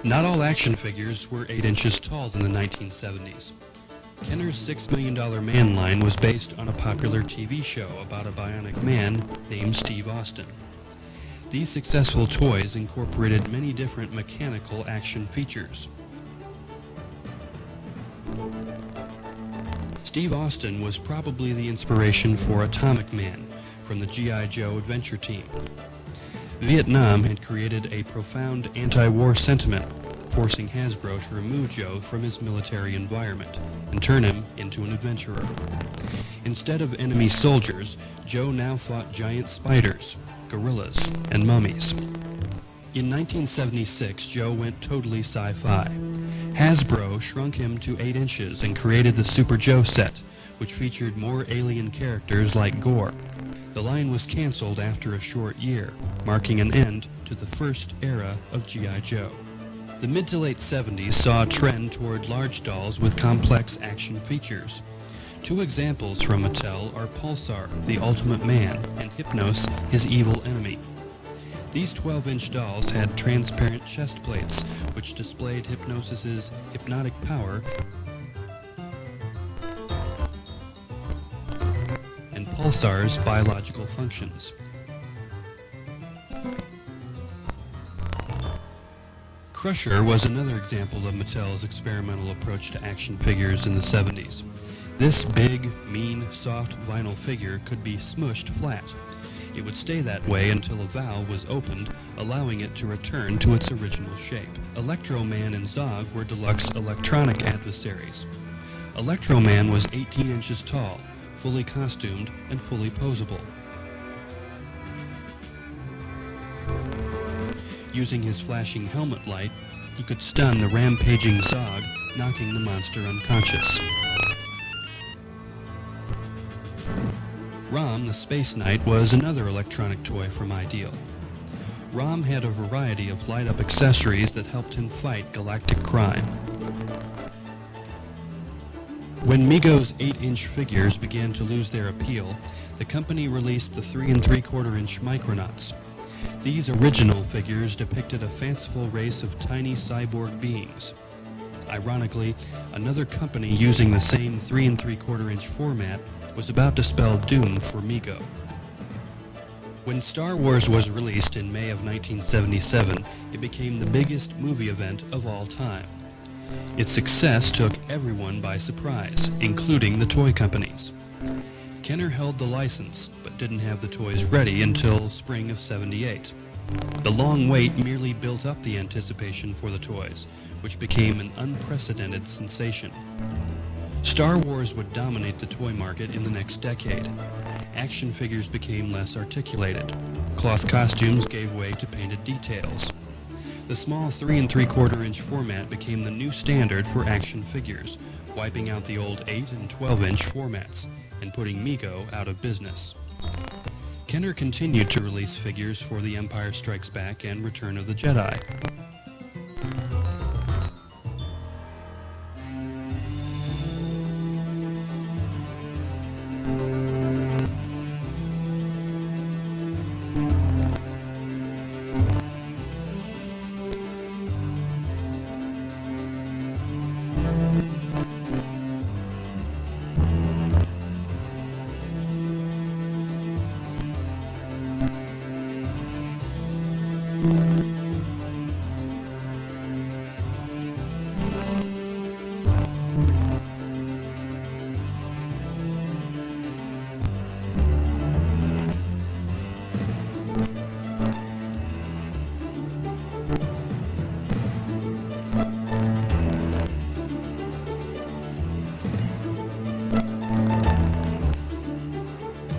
Not all action figures were 8 inches tall in the 1970s. Kenner's $6 Million Man line was based on a popular TV show about a bionic man named Steve Austin. These successful toys incorporated many different mechanical action features. Steve Austin was probably the inspiration for Atomic Man from the G.I. Joe Adventure Team. Vietnam had created a profound anti-war sentiment, forcing Hasbro to remove Joe from his military environment and turn him into an adventurer. Instead of enemy soldiers, Joe now fought giant spiders, gorillas, and mummies. In 1976, Joe went totally sci-fi. Hasbro shrunk him to 8 inches and created the Super Joe set, which featured more alien characters like Gore. The line was canceled after a short year, marking an end to the first era of G.I. Joe. The mid to late 70s saw a trend toward large dolls with complex action features. Two examples from Mattel are Pulsar, the Ultimate Man, and Hypnos, his evil enemy. These 12-inch dolls had transparent chest plates, which displayed Hypnos's hypnotic power and Pulsar's biological functions. Crusher was another example of Mattel's experimental approach to action figures in the 70s. This big, mean, soft vinyl figure could be smushed flat. It would stay that way until a valve was opened, allowing it to return to its original shape. Electro-Man and Zog were deluxe electronic adversaries. Electro-Man was 18 inches tall, fully costumed, and fully posable. Using his flashing helmet light, he could stun the rampaging Zog, knocking the monster unconscious. Rom, the Space Knight, was another electronic toy from Ideal. Rom had a variety of light-up accessories that helped him fight galactic crime. When Mego's 8-inch figures began to lose their appeal, the company released the 3 3/4-inch Micronauts. These original figures depicted a fanciful race of tiny cyborg beings. Ironically, another company using the same 3 3/4-inch format was about to spell doom for Mego. When Star Wars was released in May of 1977, it became the biggest movie event of all time. Its success took everyone by surprise, including the toy companies. Kenner held the license, but didn't have the toys ready until spring of '78. The long wait merely built up the anticipation for the toys, which became an unprecedented sensation. Star Wars would dominate the toy market in the next decade. Action figures became less articulated. Cloth costumes gave way to painted details. The small 3 3/4-inch format became the new standard for action figures, wiping out the old 8 and 12-inch formats and putting Mego out of business. Kenner continued to release figures for The Empire Strikes Back and Return of the Jedi.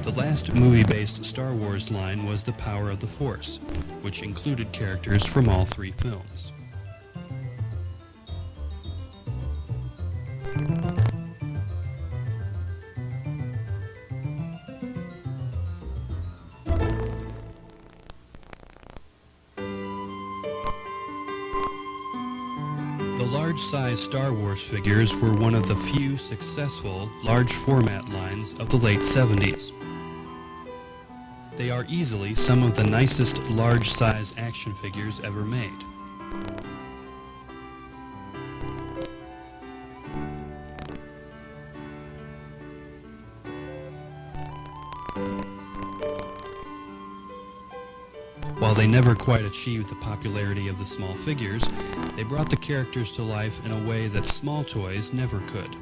The last movie-based Star Wars line was The Power of the Force, which included characters from all 3 films. The large-size Star Wars figures were one of the few successful large-format lines of the late 70s. They are easily some of the nicest large-size action figures ever made. While they never quite achieved the popularity of the small figures, they brought the characters to life in a way that small toys never could.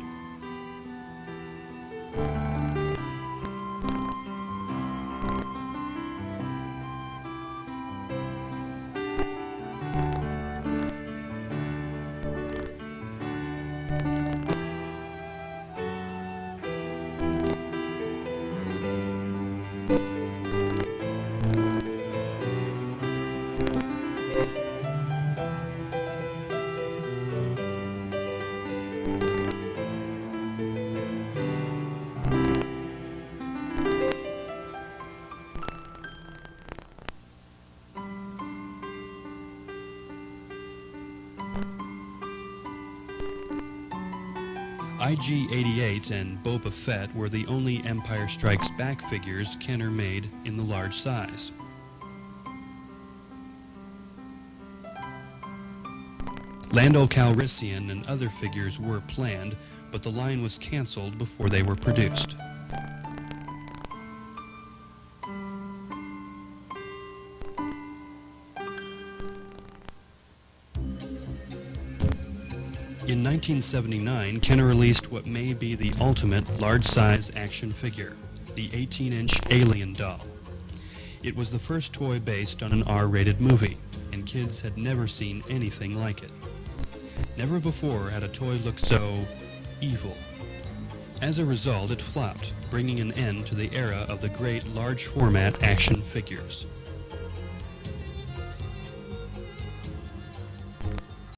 IG-88 and Boba Fett were the only Empire Strikes Back figures Kenner made in the large size. Lando Calrissian and other figures were planned, but the line was canceled before they were produced. In 1979, Kenner released what may be the ultimate large-size action figure, the 18-inch Alien doll. It was the first toy based on an R-rated movie, and kids had never seen anything like it. Never before had a toy looked so evil. As a result, it flopped, bringing an end to the era of the great large-format action figures.